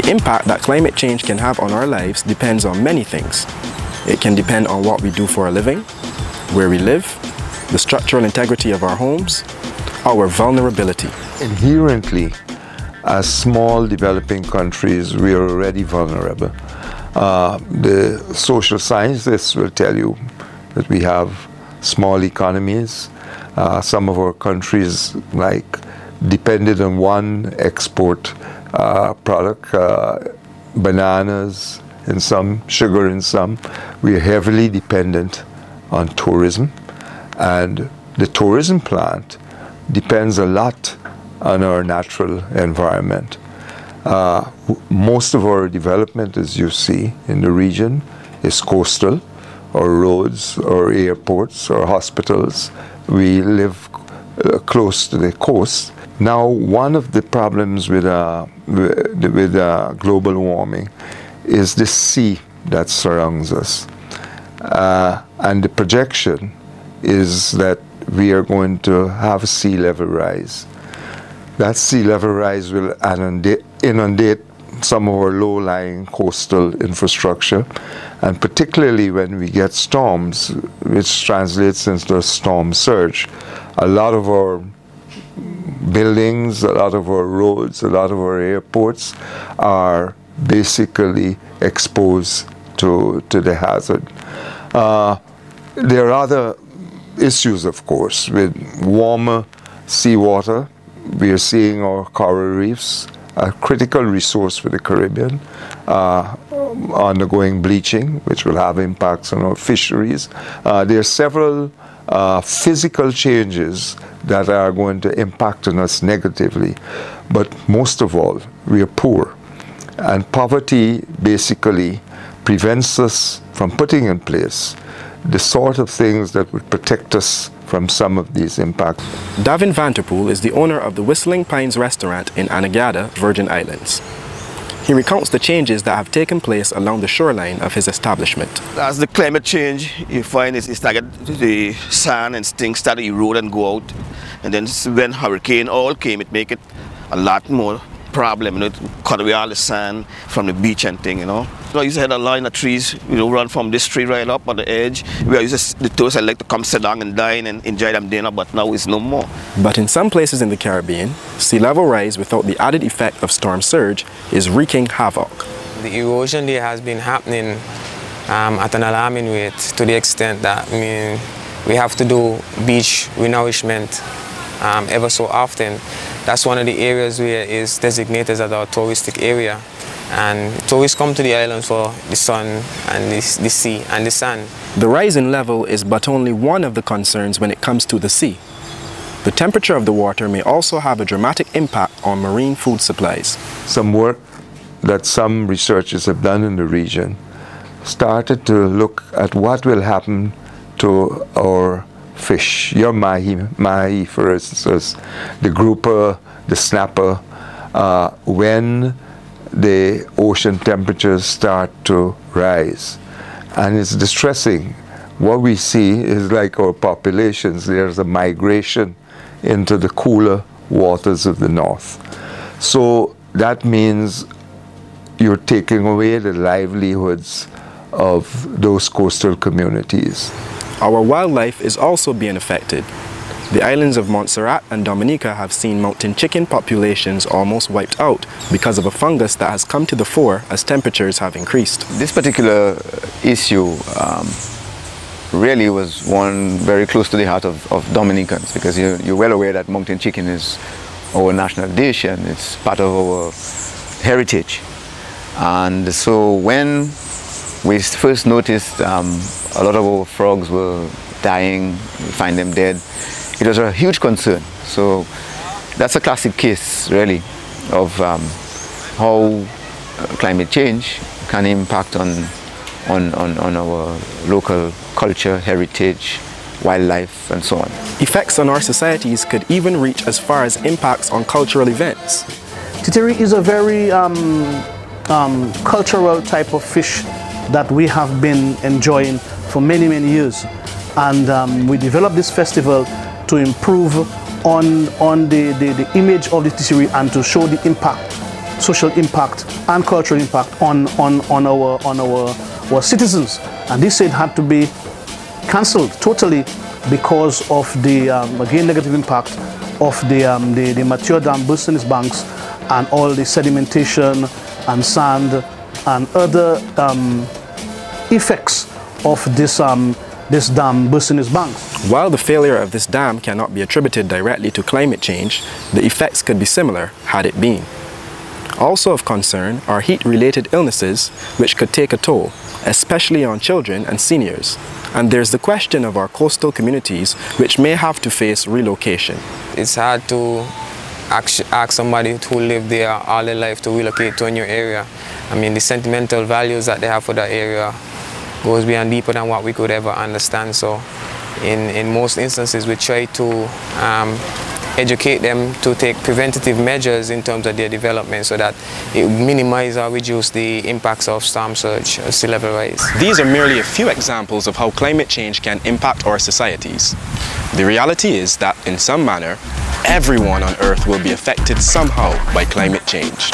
The impact that climate change can have on our lives depends on many things. It can depend on what we do for a living, where we live, the structural integrity of our homes, our vulnerability. Inherently, as small developing countries, we are already vulnerable. The social scientists will tell you that we have small economies. Some of our countries depended on one export product, bananas in some, sugar in some. We are heavily dependent on tourism, and the tourism plant depends a lot on our natural environment. Most of our development, as you see in the region, is coastal, or roads, or airports, or hospitals. We live close to the coast. Now, one of the problems with global warming is the sea that surrounds us. And the projection is that we are going to have a sea level rise. That sea level rise will inundate some of our low-lying coastal infrastructure, and particularly when we get storms, which translates into a storm surge, a lot of our buildings, a lot of our roads, a lot of our airports are basically exposed to the hazard. There are other issues, of course, with warmer seawater. We are seeing our coral reefs, a critical resource for the Caribbean, undergoing bleaching, which will have impacts on our fisheries. There are several physical changes that are going to impact on us negatively. But most of all, we are poor. And poverty basically prevents us from putting in place the sort of things that would protect us from some of these impacts. Davin Vanterpool is the owner of the Whistling Pines restaurant in Anegada, Virgin Islands. He recounts the changes that have taken place along the shoreline of his establishment. As the climate change, you find the sand and things start to erode and go out. And then when hurricane all came, it make it a lot more problem, it cut away all the sand from the beach and thing, So I used to have a line of trees, run from this tree right up on the edge. Where the tourists like to come sit down and dine and enjoy them dinner, but now it's no more. But in some places in the Caribbean, sea level rise without the added effect of storm surge is wreaking havoc. The erosion there has been happening at an alarming rate, to the extent that we have to do beach renourishment ever so often. That's one of the areas where it is designated as our touristic area. And tourists come to the island for the sun and the sea and the sand. The rise in level is but only one of the concerns when it comes to the sea. The temperature of the water may also have a dramatic impact on marine food supplies. Some work that some researchers have done in the region started to look at what will happen to our fish, your mahi for instance, the grouper, the snapper, when the ocean temperatures start to rise. And it's distressing. What we see is like our populations, there's a migration into the cooler waters of the north. So that means you're taking away the livelihoods of those coastal communities. Our wildlife is also being affected. The islands of Montserrat and Dominica have seen mountain chicken populations almost wiped out because of a fungus that has come to the fore as temperatures have increased. This particular issue really was one very close to the heart of Dominicans, because you're well aware that mountain chicken is our national dish and it's part of our heritage. And so when we first noticed a lot of our frogs were dying, we find them dead, it was a huge concern. So that's a classic case, really, of how climate change can impact on our local culture, heritage, wildlife, and so on. Effects on our societies could even reach as far as impacts on cultural events. Titiri is a very cultural type of fish that we have been enjoying for many, many years. And we developed this festival to improve on the image of the Titiri and to show the impact social impact and cultural impact on our citizens. And this said had to be cancelled totally because of the again negative impact of the mature dam bursting its banks and all the sedimentation and sand and other effects of this dam bursting its banks. While the failure of this dam cannot be attributed directly to climate change, the effects could be similar had it been. Also of concern are heat-related illnesses which could take a toll, especially on children and seniors. And there's the question of our coastal communities which may have to face relocation. It's hard to ask somebody who lived there all their life to relocate to a new area. I mean, the sentimental values that they have for that area goes beyond deeper than what we could ever understand. So in most instances, we try to educate them to take preventative measures in terms of their development so that it minimize or reduce the impacts of storm surge or sea level rise. These are merely a few examples of how climate change can impact our societies. The reality is that in some manner, everyone on Earth will be affected somehow by climate change.